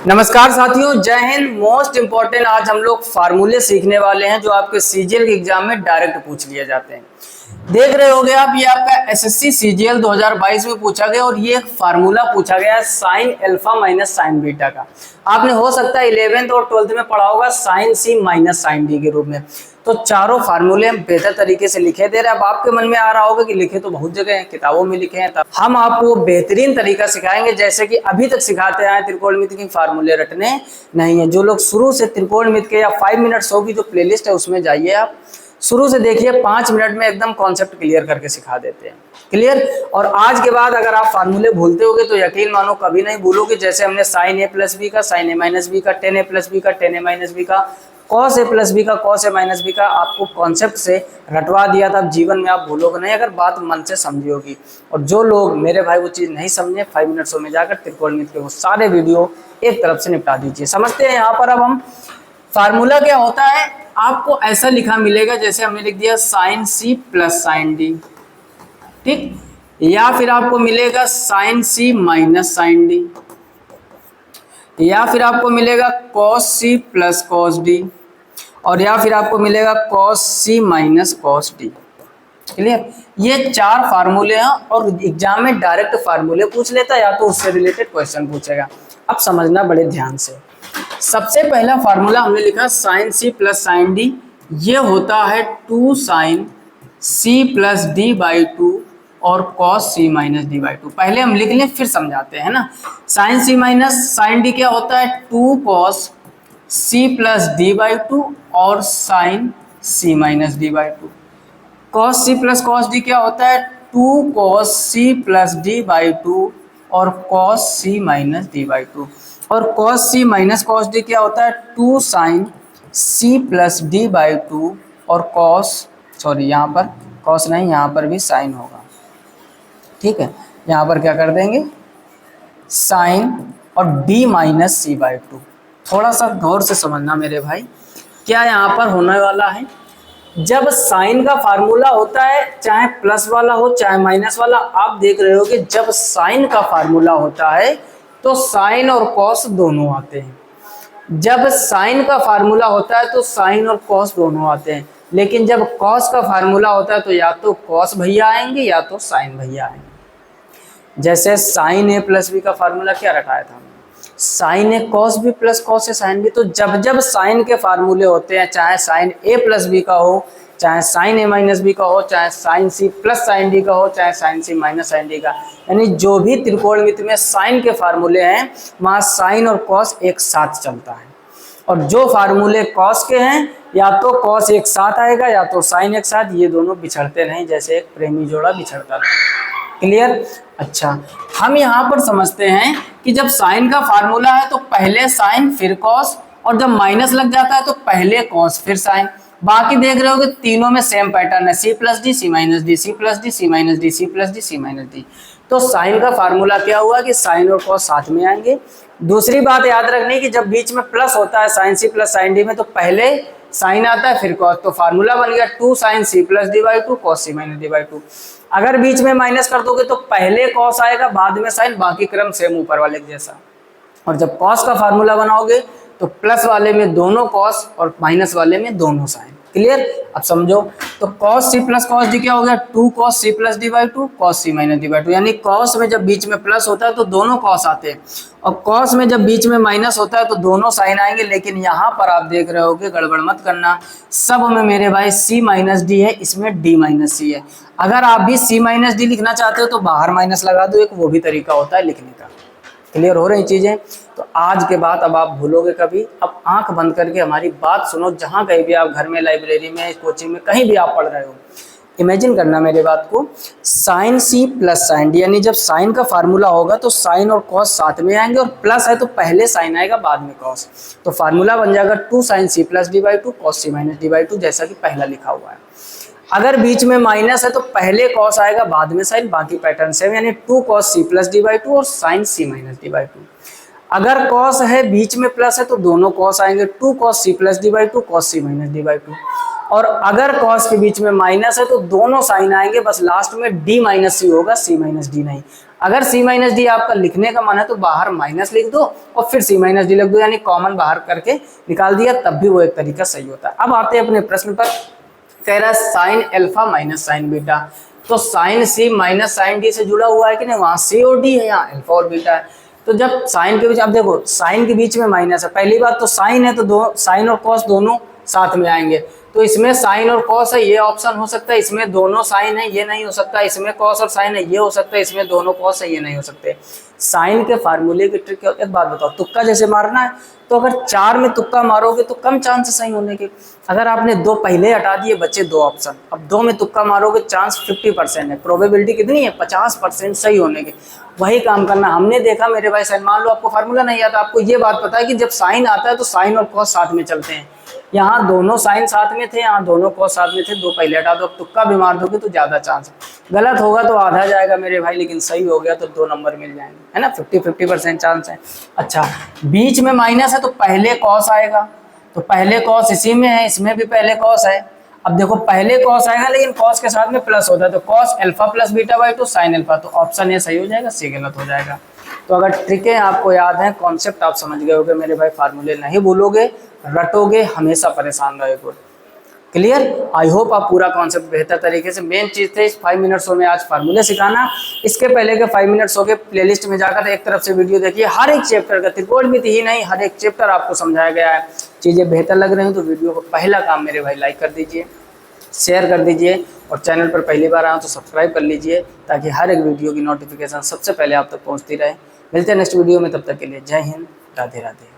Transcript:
नमस्कार साथियों, जय हिंद। मोस्ट इंपॉर्टेंट आज हम लोग फार्मूले सीखने वाले हैं जो आपके सीजीएल के एग्जाम में डायरेक्ट पूछ लिए जाते हैं। देख रहे होंगे आप, ये आपका एसएससी सीजीएल 2022 में पूछा गया और ये एक फार्मूला पूछा गया है sine alpha minus sign beta का। आपने हो सकता है 11th और 12th में पढ़ा होगा sign C minus sine D के रूप में। तो चारों फार्मूले हम बेहतर तरीके से लिखे दे रहे हैं। अब आपके मन में आ रहा होगा कि लिखे तो बहुत जगह हैं, किताबों में लिखे हैं, तब हम आपको बेहतरीन तरीका सिखाएंगे जैसे कि अभी तक सिखाते आए। त्रिकोणमिति के फार्मूले रटने नहीं है। जो लोग शुरू से त्रिकोणमिति के या 5 मिनट शो की जो प्लेलिस्ट है उसमें जाइए, आप शुरू से देखिए। 5 मिनट में एकदम कॉन्सेप्ट क्लियर करके सिखा देते हैं। क्लियर। और आज के बाद अगर आप फार्मूले भूलते होगे तो यकीन मानो कभी नहीं भूलोगे। जैसे हमने साइन ए प्लस बी का, साइन ए माइनस बी का, टेन ए प्लस बी का, टेन ए माइनस बी का, कॉस ए प्लस बी का, कॉस ए माइनस बी का आपको कॉन्सेप्ट से रटवा दिया था। जीवन में आप भूलोगे नहीं अगर बात मन से समझी होगी। और जो लोग मेरे भाई वो चीज़ नहीं समझे, 5 मिनट शो में जाकर त्रिकोणमिति के वो सारे वीडियो एक तरफ से निपटा दीजिए। समझते हैं यहाँ पर। अब हम फार्मूला क्या होता है, आपको ऐसा लिखा मिलेगा जैसे हमने लिख दिया sine C plus sine D, ठीक। या फिर आपको मिलेगा sine C minus sine D, या फिर आपको मिलेगा cos C plus cos D, और या फिर आपको मिलेगा cos C minus cos D. Clear. ये 4 फार्मूले हैं और एग्जाम में डायरेक्ट फार्मूले पूछ लेता है या तो उससे रिलेटेड क्वेश्चन पूछेगा। अब समझना बड़े ध्यान से। सबसे पहला फार्मूला हमने लिखा sine C plus sine D. ये होता है 2 sine C plus D by 2 और cos C minus D by 2। पहले हम लिख लें फिर समझाते हैं ना। Sine C minus sine D क्या होता है, 2 cos C plus D by 2 और sine C minus D by 2। Cos C plus cos D क्या होता है, 2 cos C plus D by 2 और cos C minus D by 2। और cos C minus cos D क्या होता है, 2 sine C plus D by 2 और यहाँ पर कॉस नहीं, यहाँ पर भी साइन होगा, ठीक है। यहाँ पर क्या कर देंगे, साइन और d माइनस सी बाई 2। थोड़ा सा गौर से समझना मेरे भाई, क्या यहाँ पर होने वाला है। जब साइन का फार्मूला होता है, चाहे प्लस वाला हो चाहे माइनस वाला, आप देख रहे हो कि जब साइन का फार्मूला होता है तो साइन और कॉस दोनों आते हैं। जब साइन का फार्मूला होता है तो साइन और कॉस दोनों आते हैं। लेकिन जब कॉस का फार्मूला होता है तो या तो कॉस भैया आएंगे या तो साइन भैया आएंगे। जैसे साइन ए प्लस बी का फार्मूला क्या रखाया था, sign A cos B plus cos A sine B. तो जब जब साइन के फार्मूले होते हैं, चाहे साइन ए प्लस बी का हो, चाहे साइन ए माइनस बी का हो, चाहे sine C plus sine D का हो, चाहे sine C minus sine D का, यानी जो भी त्रिकोणमिति में साइन के फार्मूले हैं वहाँ साइन और कॉस एक साथ चलता है। और जो फार्मूले कॉस के हैं, या तो कॉस एक साथ आएगा या तो साइन एक साथ, ये दोनों बिछड़ते नहीं, जैसे एक प्रेमी जोड़ा बिछड़ता है। क्लियर। अच्छा, हम यहाँ पर समझते हैं कि जब साइन का फार्मूला है तो पहले साइन फिर कॉस, और जब माइनस लग जाता है तो पहले कॉस फिर साइन। बाकी देख रहे हो कि तीनों में सेम पैटर्न है, C plus D C minus D, C plus D C minus D, C plus D C minus D. तो साइन का फार्मूला क्या हुआ कि साइन और कॉस साथ में आएंगे। दूसरी बात याद रखनी कि जब बीच में प्लस होता है sine C plus sine D में, तो पहले साइन आता है फिर कॉस। तो फार्मूला बन गया 2 sine C plus D by 2 cos C minus D by 2। अगर बीच में माइनस कर दोगे तो पहले कॉस आएगा बाद में साइन, बाकी क्रम सेम ऊपर वाले जैसा। और जब कॉस का फार्मूला बनाओगे तो प्लस वाले में दोनों कॉस और माइनस वाले में दोनों साइन। क्लियर। अब समझो, तो cos C plus cos D क्या हो गया, 2 cos C plus D by 2 cos C minus D by 2। यानी कॉस में जब बीच में प्लस होता है तो दोनों कॉस आते हैं, और कॉस में जब बीच में माइनस होता है तो दोनों साइन आएंगे। लेकिन यहाँ पर आप देख रहे हो कि गड़बड़ मत करना, सब में मेरे भाई सी माइनस डी है, इसमें डी माइनस सी है। अगर आप भी सी माइनस डी लिखना चाहते हो तो बाहर माइनस लगा दो, एक वो भी तरीका होता है लिखने का। क्लियर हो रही चीजें। तो आज के बाद अब आप भूलोगे कभी। अब आंख बंद करके हमारी बात सुनो, जहां कहीं भी आप, घर में, लाइब्रेरी में, कोचिंग में, कहीं भी आप पढ़ रहे हो, इमेजिन करना मेरे बात को। Sine C plus sine D, यानी जब साइन का फार्मूला होगा तो साइन और कॉस साथ में आएंगे, और प्लस है तो पहले साइन आएगा बाद में कॉस। तो फार्मूला बन जाएगा 2 sine C plus D by 2 cos C minus D by 2, जैसा कि पहला लिखा हुआ है। अगर बीच में माइनस है तो पहले कॉस आएगा बाद में साइन, बाकी पैटर्न सेम, यानी 2 cos C plus D by 2 और sine C minus D by 2। अगर कॉस है बीच में प्लस है तो दोनों कॉस आएंगे, 2 cos C plus D by 2 cos C minus D by 2। और अगर कॉस के बीच में माइनस है तो दोनों साइन आएंगे, बस लास्ट में डी माइनस सी होगा, सी माइनस डी नहीं। अगर सी माइनस डी आपका लिखने का मन है तो बाहर माइनस लिख दो और फिर सी माइनस डी लिख दो, यानी कॉमन बाहर करके निकाल दिया, तब भी वो एक तरीका सही होता है। अब आते हैं अपने प्रश्न पर। कह रहा है sine alpha minus sign beta, तो sign C minus sine D से जुड़ा हुआ है कि नहीं, वहां सी और डी है, यहाँ अल्फा और बीटा है। तो जब साइन के बीच, अब देखो साइन के बीच में माइनस है, पहली बात तो साइन है तो दो साइन और कॉस दोनों साथ में आएंगे, तो इसमें साइन और कॉस है, ये ऑप्शन हो सकता है, इसमें दोनों साइन है, ये नहीं हो सकता, इसमें कॉस और साइन है, ये हो सकता है, इसमें दोनों कॉस है, ये नहीं हो सकते। साइन के फार्मूले की ट्रिक क्या होती है, एक बात बताओ, तुक्का जैसे मारना है तो अगर 4 में तुक्का मारोगे तो कम चांस है सही होने के। अगर आपने 2 पहले हटा दिए, बचे 2 ऑप्शन, अब 2 में तुक्का मारोगे चांस 50% है, प्रोबेबिलिटी कितनी है 50% सही होने की। वही काम करना हमने देखा मेरे भाई साइन, मान लो आपको फार्मूला नहीं आता, आपको ये बात पता है कि जब साइन आता है तो साइन और कॉस साथ में चलते हैं, यहाँ दोनों साइन साथ में थे, यहाँ दोनों कॉस साथ में थे, 2 पहले हटा दो, तुक्का भी मार दोगे तो ज्यादा चांस है। गलत होगा तो आधा जाएगा मेरे भाई, लेकिन सही हो गया तो 2 नंबर मिल जाएंगे, है ना, 50-50% चांस है। अच्छा, बीच में माइनस है तो पहले कॉस आएगा, तो पहले कॉस इसी में है, इसमें भी पहले कॉस है। अब देखो पहले कॉस आएगा लेकिन कॉस के साथ में प्लस होता है, तो cos alpha plus beta by 2 sine alpha, तो ऑप्शन ए सही हो जाएगा, सी गलत हो जाएगा। तो अगर ट्रिकें आपको याद है, कॉन्सेप्ट आप समझ गए होगे मेरे भाई, फार्मूले नहीं भूलोगे, रटोगे, हमेशा परेशान रहोगे। क्लियर? आई होप आप पूरा कॉन्सेप्ट बेहतर तरीके से, मेन चीज थे इस 5 मिनट्स में आज फार्मूले सिखाना। इसके पहले के 5 मिनट्स हो गए, प्लेलिस्ट में जाकर एक तरफ से वीडियो देखिए, हर एक चैप्टर का, त्रिकोणमिति ही नहीं हर एक चैप्टर आपको समझाया गया है। चीजें बेहतर लग रही हैं तो वीडियो को पहला काम मेरे भाई लाइक कर दीजिए, शेयर कर दीजिए, और चैनल पर पहली बार आए तो सब्सक्राइब कर लीजिए, ताकि हर एक वीडियो की नोटिफिकेशन सबसे पहले आप तक पहुंचती रहे। मिलते हैं नेक्स्ट वीडियो में, तब तक के लिए जय हिंद, राधे राधे।